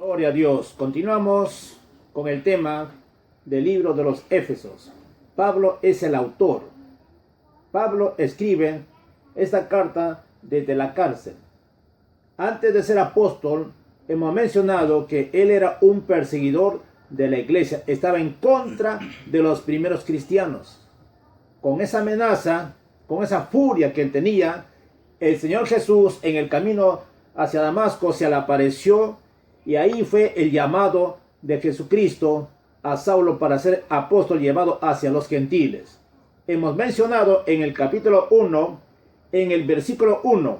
Gloria a Dios. Continuamos con el tema del libro de los Éfesos. Pablo es el autor. Pablo escribe esta carta desde la cárcel. Antes de ser apóstol, hemos mencionado que él era un perseguidor de la iglesia. Estaba en contra de los primeros cristianos. Con esa amenaza, con esa furia que él tenía, el Señor Jesús en el camino hacia Damasco se le apareció, y ahí fue el llamado de Jesucristo a Saulo para ser apóstol llevado hacia los gentiles. Hemos mencionado en el capítulo 1, en el versículo 1,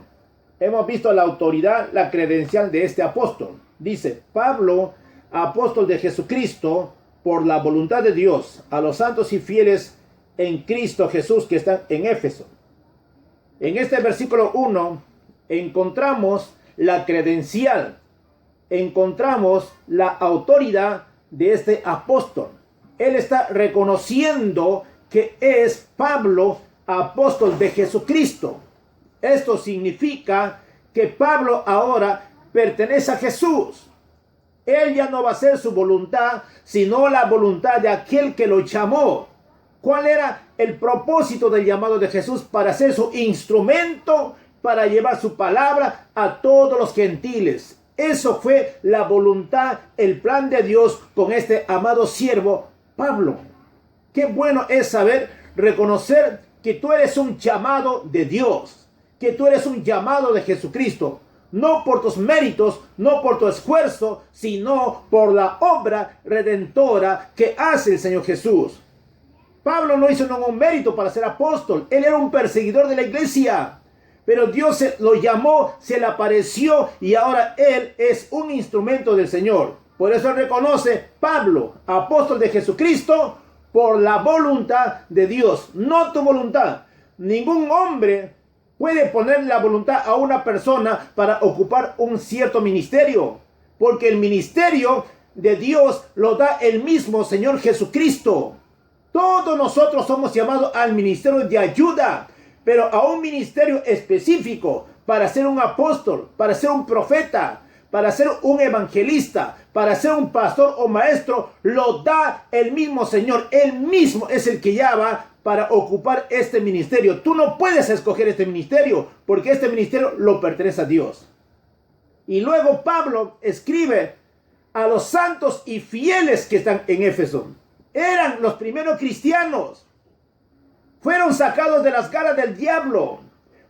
hemos visto la autoridad, la credencial de este apóstol. Dice: Pablo, apóstol de Jesucristo, por la voluntad de Dios, a los santos y fieles en Cristo Jesús que están en Éfeso. En este versículo 1 encontramos la credencial, encontramos la autoridad de este apóstol. Él está reconociendo que es Pablo, apóstol de Jesucristo. Esto significa que Pablo ahora pertenece a Jesús. Él ya no va a hacer su voluntad, sino la voluntad de aquel que lo llamó. ¿Cuál era el propósito del llamado de Jesús? Para ser su instrumento, para llevar su palabra a todos los gentiles. Eso fue la voluntad, el plan de Dios con este amado siervo Pablo. Qué bueno es saber reconocer que tú eres un llamado de Dios, que tú eres un llamado de Jesucristo, no por tus méritos, no por tu esfuerzo, sino por la obra redentora que hace el Señor Jesús. Pablo no hizo ningún mérito para ser apóstol. Él era un perseguidor de la iglesia. Pero Dios lo llamó, se le apareció y ahora él es un instrumento del Señor. Por eso reconoce Pablo, apóstol de Jesucristo, por la voluntad de Dios, no tu voluntad. Ningún hombre puede poner la voluntad a una persona para ocupar un cierto ministerio, porque el ministerio de Dios lo da el mismo Señor Jesucristo. Todos nosotros somos llamados al ministerio de ayuda, pero a un ministerio específico, para ser un apóstol, para ser un profeta, para ser un evangelista, para ser un pastor o maestro, lo da el mismo Señor. Él mismo es el que llama para ocupar este ministerio. Tú no puedes escoger este ministerio, porque este ministerio lo pertenece a Dios. Y luego Pablo escribe a los santos y fieles que están en Éfeso. Eran los primeros cristianos. Fueron sacados de las garras del diablo.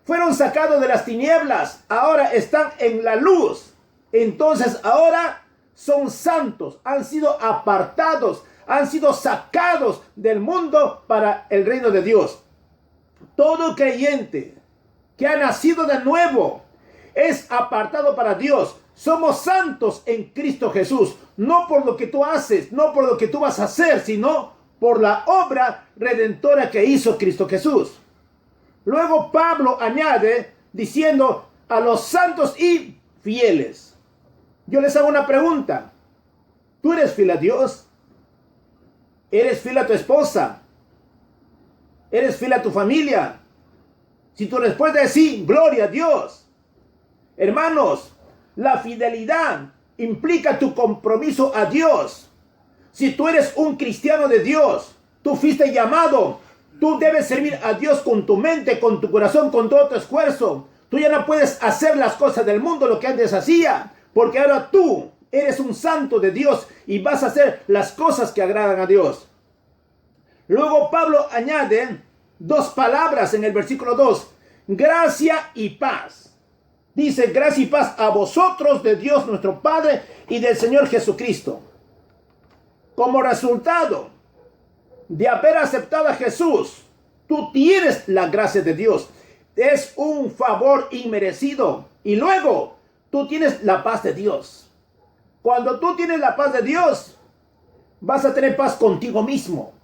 Fueron sacados de las tinieblas. Ahora están en la luz. Entonces ahora son santos. Han sido apartados. Han sido sacados del mundo para el reino de Dios. Todo creyente que ha nacido de nuevo es apartado para Dios. Somos santos en Cristo Jesús. No por lo que tú haces, no por lo que tú vas a hacer, sino por la obra redentora que hizo Cristo Jesús. Luego Pablo añade diciendo a los santos y fieles. Yo les hago una pregunta. ¿Tú eres fiel a Dios? ¿Eres fiel a tu esposa? ¿Eres fiel a tu familia? Si tu respuesta es sí, gloria a Dios. Hermanos, la fidelidad implica tu compromiso a Dios. Si tú eres un cristiano de Dios, tú fuiste llamado, tú debes servir a Dios con tu mente, con tu corazón, con todo tu esfuerzo. Tú ya no puedes hacer las cosas del mundo lo que antes hacía, porque ahora tú eres un santo de Dios y vas a hacer las cosas que agradan a Dios. Luego Pablo añade dos palabras en el versículo 2, gracia y paz. Dice: gracia y paz a vosotros de Dios nuestro Padre y del Señor Jesucristo. Como resultado de haber aceptado a Jesús, tú tienes la gracia de Dios. Es un favor inmerecido. Y luego, tú tienes la paz de Dios. Cuando tú tienes la paz de Dios, vas a tener paz contigo mismo.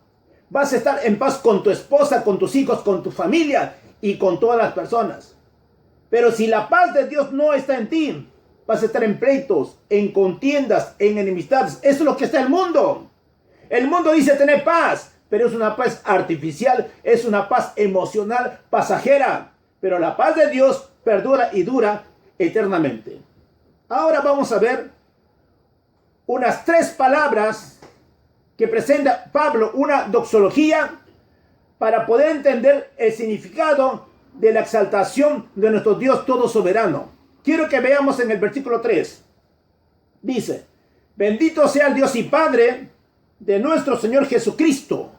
Vas a estar en paz con tu esposa, con tus hijos, con tu familia y con todas las personas. Pero si la paz de Dios no está en ti, vas a estar en pleitos, en contiendas, en enemistades. Eso es lo que está en el mundo. El mundo dice tener paz, pero es una paz artificial, es una paz emocional, pasajera. Pero la paz de Dios perdura y dura eternamente. Ahora vamos a ver unas 3 palabras que presenta Pablo, una doxología, para poder entender el significado de la exaltación de nuestro Dios todo soberano. Quiero que veamos en el versículo 3. Dice: bendito sea el Dios y Padre de nuestro Señor Jesucristo,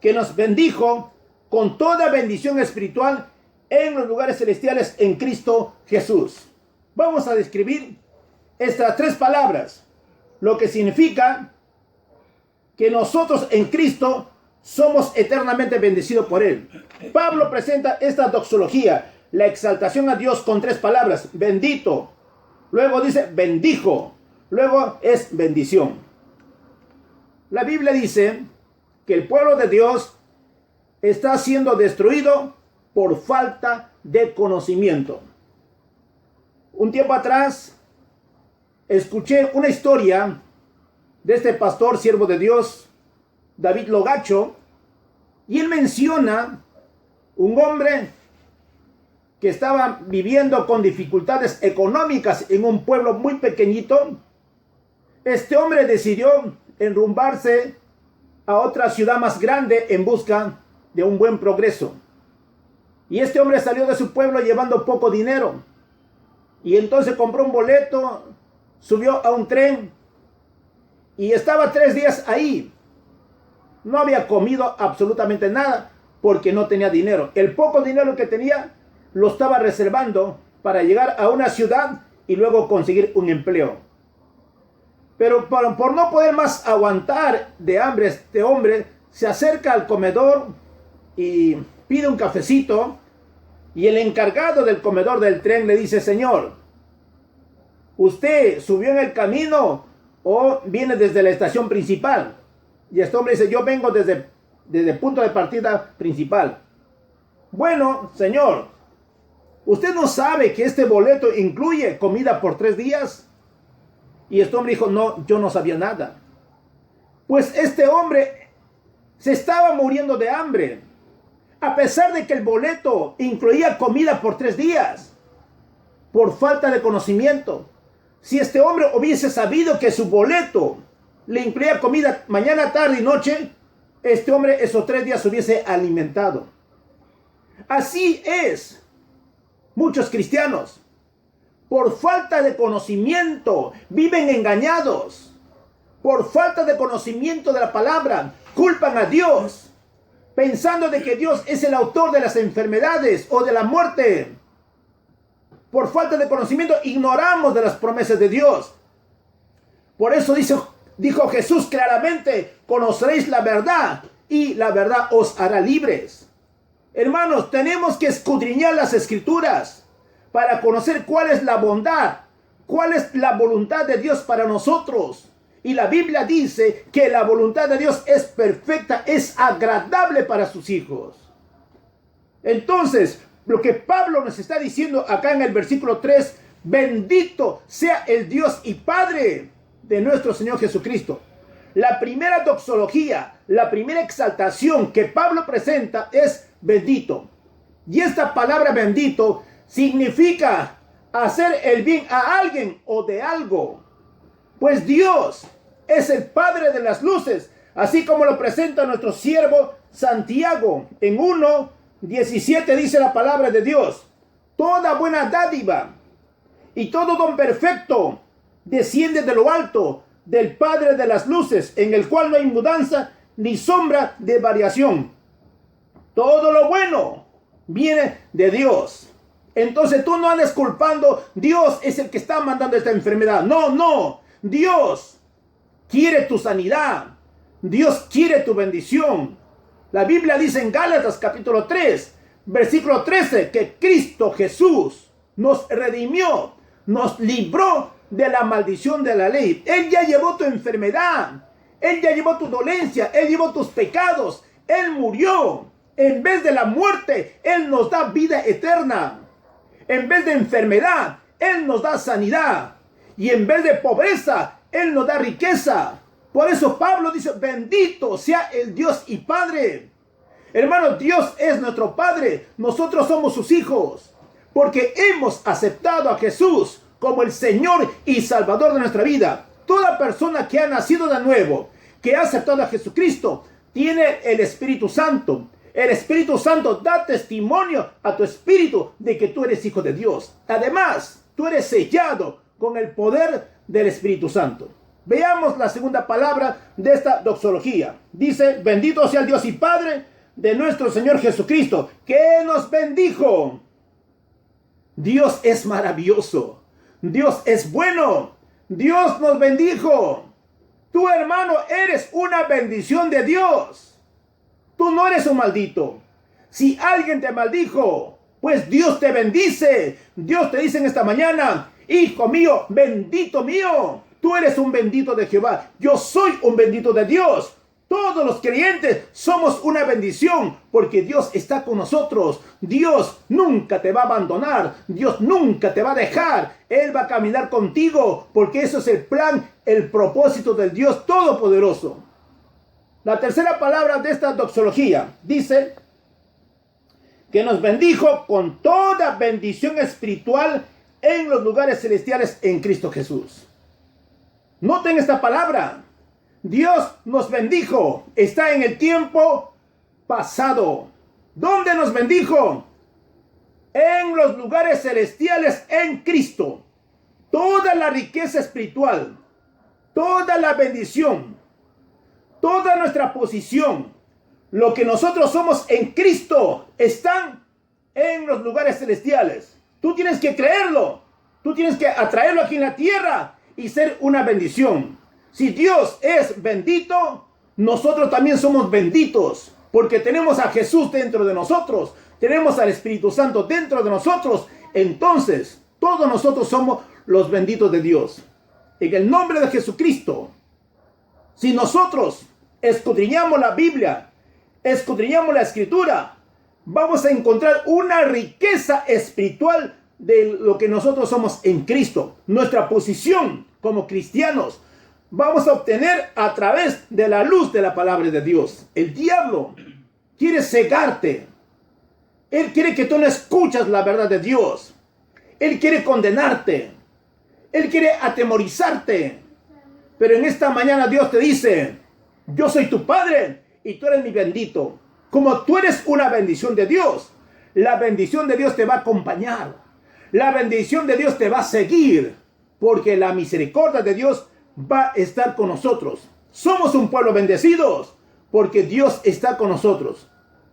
que nos bendijo con toda bendición espiritual en los lugares celestiales en Cristo Jesús. Vamos a describir estas 3 palabras, lo que significa que nosotros en Cristo somos eternamente bendecidos por Él. Pablo presenta esta doxología, la exaltación a Dios, con 3 palabras: bendito, luego dice bendijo, luego es bendición. La Biblia dice que el pueblo de Dios está siendo destruido por falta de conocimiento. Un tiempo atrás escuché una historia de este pastor, siervo de Dios, David Logacho, y él menciona un hombre que estaba viviendo con dificultades económicas en un pueblo muy pequeñito. Este hombre decidió enrumbarse a otra ciudad más grande en busca de un buen progreso. Y este hombre salió de su pueblo llevando poco dinero. Y entonces compró un boleto, subió a un tren y estaba 3 días ahí. No había comido absolutamente nada porque no tenía dinero. El poco dinero que tenía lo estaba reservando para llegar a una ciudad y luego conseguir un empleo. Pero por no poder más aguantar de hambre, este hombre se acerca al comedor y pide un cafecito, y el encargado del comedor del tren le dice: señor, ¿usted subió en el camino o viene desde la estación principal? Y este hombre dice: yo vengo desde el punto de partida principal. Bueno, señor, ¿usted no sabe que este boleto incluye comida por 3 días? Y este hombre dijo: no, yo no sabía nada. Pues este hombre se estaba muriendo de hambre, a pesar de que el boleto incluía comida por 3 días, por falta de conocimiento. Si este hombre hubiese sabido que su boleto le incluía comida mañana, tarde y noche, este hombre esos 3 días se hubiese alimentado. Así es, muchos cristianos, por falta de conocimiento, viven engañados. Por falta de conocimiento de la palabra, culpan a Dios, pensando de que Dios es el autor de las enfermedades o de la muerte. Por falta de conocimiento, ignoramos de las promesas de Dios. Por eso dijo Jesús claramente: conoceréis la verdad y la verdad os hará libres. Hermanos, tenemos que escudriñar las Escrituras para conocer cuál es la bondad, cuál es la voluntad de Dios para nosotros. Y la Biblia dice que la voluntad de Dios es perfecta, es agradable para sus hijos. Entonces, lo que Pablo nos está diciendo acá en el versículo 3: bendito sea el Dios y Padre de nuestro Señor Jesucristo. La primera doxología, la primera exaltación que Pablo presenta es bendito. Y esta palabra bendito significa hacer el bien a alguien o de algo. Pues Dios es el Padre de las luces, así como lo presenta nuestro siervo Santiago. En 1:17 dice la palabra de Dios: toda buena dádiva y todo don perfecto desciende de lo alto, del Padre de las luces, en el cual no hay mudanza ni sombra de variación. Todo lo bueno viene de Dios. Entonces tú no andes culpando: Dios es el que está mandando esta enfermedad. No. Dios quiere tu sanidad. Dios quiere tu bendición. La Biblia dice en Gálatas capítulo 3, versículo 13, que Cristo Jesús nos redimió, nos libró de la maldición de la ley. Él ya llevó tu enfermedad, Él ya llevó tu dolencia, Él llevó tus pecados, Él murió. En vez de la muerte, Él nos da vida eterna. En vez de enfermedad, Él nos da sanidad. Y en vez de pobreza, Él nos da riqueza. Por eso Pablo dice: bendito sea el Dios y Padre. Hermanos, Dios es nuestro Padre. Nosotros somos sus hijos, porque hemos aceptado a Jesús como el Señor y Salvador de nuestra vida. Toda persona que ha nacido de nuevo, que ha aceptado a Jesucristo, tiene el Espíritu Santo. El Espíritu Santo da testimonio a tu espíritu de que tú eres hijo de Dios. Además, tú eres sellado con el poder del Espíritu Santo. Veamos la segunda palabra de esta doxología. Dice: bendito sea el Dios y Padre de nuestro Señor Jesucristo, que nos bendijo. Dios es maravilloso. Dios es bueno. Dios nos bendijo. Tú, hermano, eres una bendición de Dios. Tú no eres un maldito. Si alguien te maldijo, pues Dios te bendice. Dios te dice en esta mañana: hijo mío, bendito mío. Tú eres un bendito de Jehová. Yo soy un bendito de Dios. Todos los creyentes somos una bendición porque Dios está con nosotros. Dios nunca te va a abandonar. Dios nunca te va a dejar. Él va a caminar contigo porque eso es el plan, el propósito del Dios Todopoderoso. La tercera palabra de esta doxología dice que nos bendijo con toda bendición espiritual en los lugares celestiales en Cristo Jesús. Noten esta palabra. Dios nos bendijo. Está en el tiempo pasado. ¿Dónde nos bendijo? En los lugares celestiales en Cristo. Toda la riqueza espiritual, toda la bendición, toda nuestra posición, lo que nosotros somos en Cristo, están en los lugares celestiales. Tú tienes que creerlo. Tú tienes que atraerlo aquí en la tierra y ser una bendición. Si Dios es bendito, nosotros también somos benditos, porque tenemos a Jesús dentro de nosotros, tenemos al Espíritu Santo dentro de nosotros. Entonces, todos nosotros somos los benditos de Dios. En el nombre de Jesucristo, si nosotros escudriñamos la Biblia, escudriñamos la Escritura, vamos a encontrar una riqueza espiritual de lo que nosotros somos en Cristo. Nuestra posición como cristianos vamos a obtener a través de la luz de la palabra de Dios. El diablo quiere cegarte. Él quiere que tú no escuchas la verdad de Dios. Él quiere condenarte. Él quiere atemorizarte. Pero en esta mañana Dios te dice: yo soy tu Padre y tú eres mi bendito. Como tú eres una bendición de Dios, la bendición de Dios te va a acompañar. La bendición de Dios te va a seguir, porque la misericordia de Dios va a estar con nosotros. Somos un pueblo bendecidos porque Dios está con nosotros.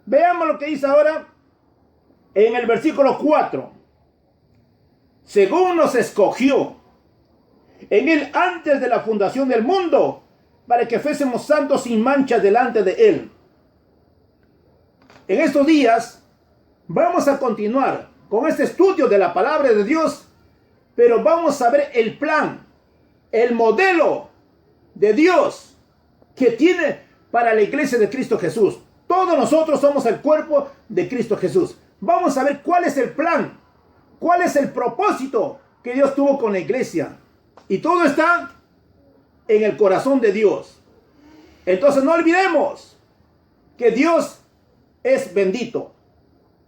Veamos lo que dice ahora en el versículo 4. Según nos escogió en Él antes de la fundación del mundo, para que fuésemos santos sin mancha delante de Él. En estos días vamos a continuar con este estudio de la palabra de Dios, pero vamos a ver el plan, el modelo de Dios que tiene para la iglesia de Cristo Jesús. Todos nosotros somos el cuerpo de Cristo Jesús. Vamos a ver cuál es el plan, cuál es el propósito que Dios tuvo con la iglesia. Y todo está en el corazón de Dios. Entonces no olvidemos que Dios es bendito,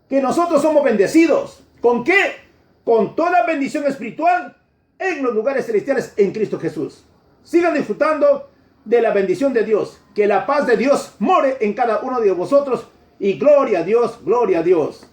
que nosotros somos bendecidos. ¿Con qué? Con toda bendición espiritual en los lugares celestiales en Cristo Jesús. Sigan disfrutando de la bendición de Dios. Que la paz de Dios more en cada uno de vosotros. Y gloria a Dios, gloria a Dios.